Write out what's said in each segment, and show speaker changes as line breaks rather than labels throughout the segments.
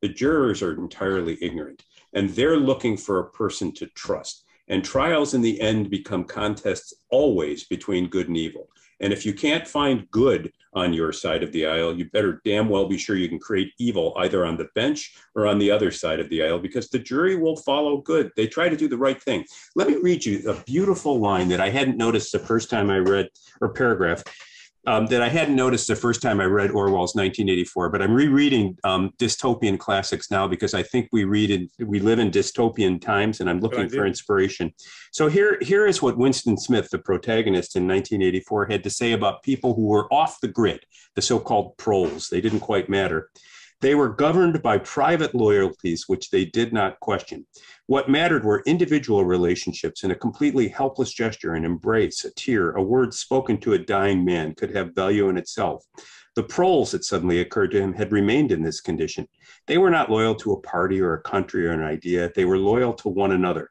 The jurors are entirely ignorant, and they're looking for a person to trust. And trials in the end become contests always between good and evil. And if you can't find good on your side of the aisle, you better damn well be sure you can create evil either on the bench or on the other side of the aisle, because the jury will follow good. They try to do the right thing. Let me read you a beautiful line that I hadn't noticed the first time I read, or paragraph, that I hadn't noticed the first time I read Orwell's 1984, but I'm rereading dystopian classics now because I think we live in dystopian times, and I'm looking for inspiration. So here is what Winston Smith, the protagonist in 1984, had to say about people who were off the grid, the so-called proles. They didn't quite matter. They were governed by private loyalties, which they did not question. What mattered were individual relationships, and a completely helpless gesture, an embrace, a tear, a word spoken to a dying man could have value in itself. The proles, it suddenly occurred to him, had remained in this condition. They were not loyal to a party or a country or an idea. They were loyal to one another.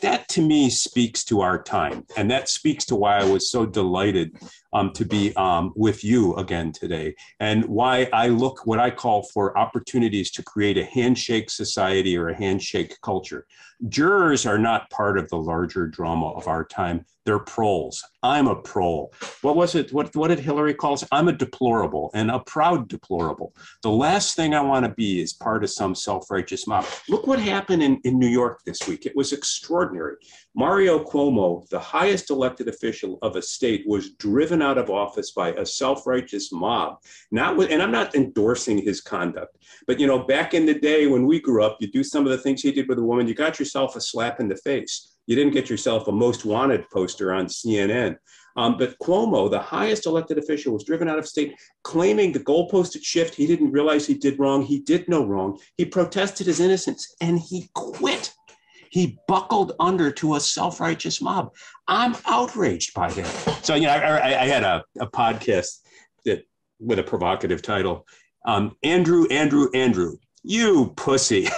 That to me speaks to our time. And that speaks to why I was so delighted to be with you again today, and why I look what I call for opportunities to create a handshake society or a handshake culture. Jurors are not part of the larger drama of our time. They're proles. I'm a prole. What was it? What did Hillary call us? I'm a deplorable, and a proud deplorable. The last thing I want to be is part of some self-righteous mob. Look what happened in New York this week. It was extraordinary. Mario Cuomo, the highest elected official of a state, was driven out of office by a self-righteous mob. And I'm not endorsing his conduct, but back in the day when we grew up, you do some of the things he did with a woman, you got yourself a slap in the face. You didn't get yourself a most wanted poster on CNN. But Cuomo, the highest elected official, was driven out of state, claiming the goalpost had shifted. He didn't realize he did wrong. He did no wrong. He protested his innocence, and he quit. He buckled under to a self-righteous mob. I'm outraged by that. So, I had a podcast that with a provocative title, Andrew, you pussy.